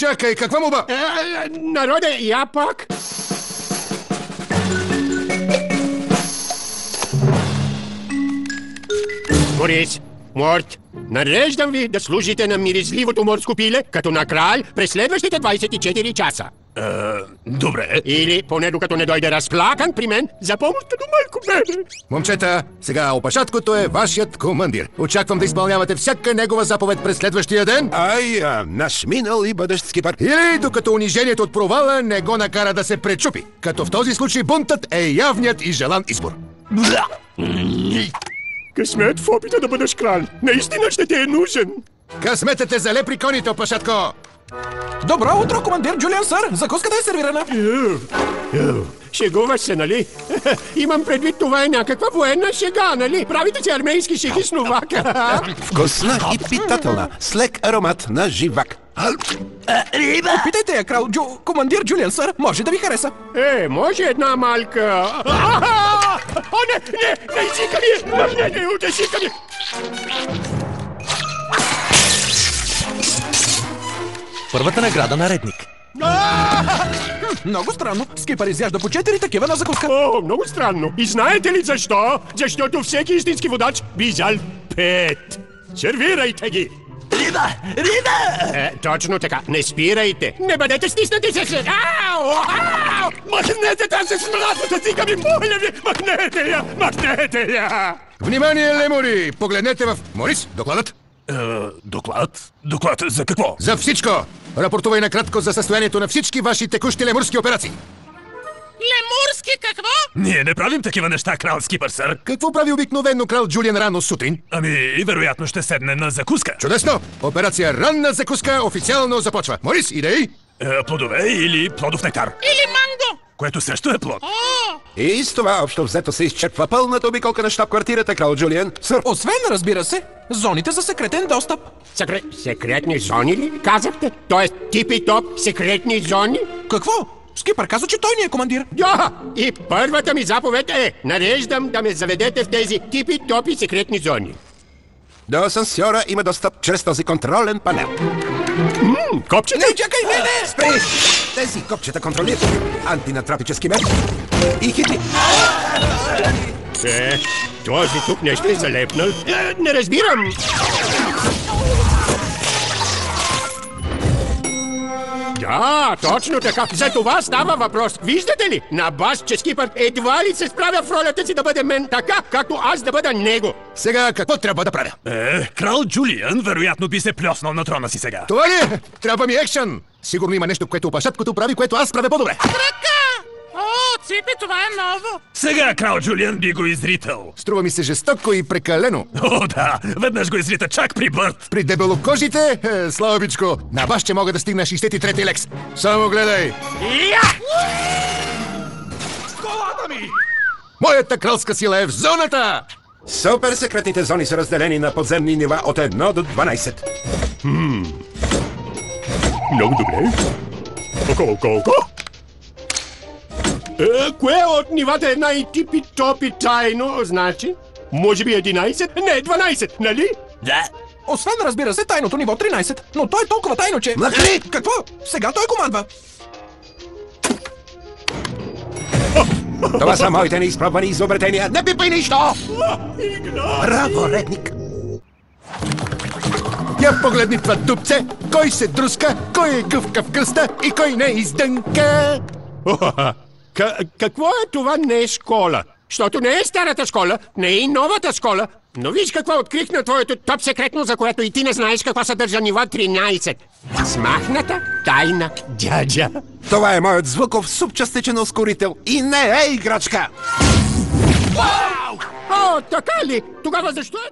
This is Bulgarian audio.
Чакай, каква молба? Народе, я пак. Морис, Морт, нареждам ви да служите на миризливото морско пиле, като на краль през следващите 24 часа. Добре. Или поне докато не дойде разплакан при мен за помощта до малко мене. Момчета, сега опашаткото е вашият командир. Очаквам да изпълнявате всяка негова заповед през следващия ден. Наш минал и бъдещ скипър. Или докато унижението от провала не го накара да се пречупи. Като в този случай бунтът е явният и желан избор. Късмет в опита да бъдеш краль. Наистина ще ти е нужен. Късметът е зале при коните, опашатко! Добро утро, командир Джулиан, сър! Закуската е сервирана. Шегуваш се, нали? Имам предвид, това е някаква военна шега, нали? Правите си армейски шеги с новака. Вкусна и питателна, с лек аромат на живак. Питайте я, командир Джулиан, сър! Може да ви хареса. Може една малка... О, не, изика ми! Не, утешика ми! Първата награда на редник. Много странно. Скипър изяжда по 4 такива на закуска. Много странно. И знаете ли защо? Защото всеки истински водач би взял 5. Сервирайте ги! Риба! Точно така. Не спирайте. Не бъдете стиснати се след... Махнете тази смрадната цика ми, моля ви! Махнете я! Внимание, лемури! Погледнете в... Морис, докладът? Доклад? Доклад за какво? За всичко! Рапортувай накратко за състоянието на всички ваши текущи лемурски операции. Лемурски какво? Ние не правим такива неща, крал Скипър, сър. Какво прави обикновено крал Джулиан рано сутрин? Вероятно ще седне на закуска. Чудесно! Операция ранна закуска официално започва. Морис, идеи? Плодове или плодов нектар. Или манго. Което също е плод. И с това общо взето се изчерпва пълната обиколка на щаб-квартирата, крал Джулиан, сър. Освен, разбира се, зоните за секретен достъп. Секретни зони ли казахте? Тоест типи-топ секретни зони? Какво? Скипър каза, че той ни е командир. Да! И първата ми заповед е: нареждам да ме заведете в тези типи-топи секретни зони. До асансьора има достъп чрез този контролен панел. Копчета? Не, чакай, не! Спри! Тези копчета контролират антинатропически метод и хитри. Този тук нещо е залепнал. Не разбирам. Да, точно така. За това става въпрос. Виждате ли? На бас, че Скипър едва ли се справя в ролята си да бъде мен така, както аз да бъда него. Сега какво трябва да правя? Крал Джулиан вероятно би се плеснал на трона си сега. Това ли е? Трябва ми екшън! Сигурно има нещо, което опашаткото прави, което аз правя по-добре. Ръка! Ципи, това е ново. Сега крал Джулиан би го изритал. Струва ми се жестоко и прекалено. Да, веднъж го изрита чак при Бърт. При дебелокожите, слабичко, на баш ще мога да стигна 63-ти лекс. Само гледай. Колата ми! Моята кралска сила е в зоната! Супер секретните зони са разделени на подземни нива от 1 до 12. Много добре. Колко? Кое от нивата е най-типи-топи тайно, значи? Може би 11? Не, 12, нали? Да. Освен, разбира се, тайното ниво 13. Но той е толкова тайно, че... Махни! Какво? Сега той командва. Това са моите неизпробвани изобретения. Не пипай нищо! Браво, редник! Я погледни това дупце, кой се друска, кой е гъвка в кръста и кой не издънка. Какво е това не е школа? Защото не е старата школа, не е и новата школа. Но виж какво открих на твоето топ секретно, за което и ти не знаеш какво съдържа ниво 13. Смахната тайна дяджа. Това е моят звуков субчастичен ускорител и не е играчка! Така ли? Тогава защо е...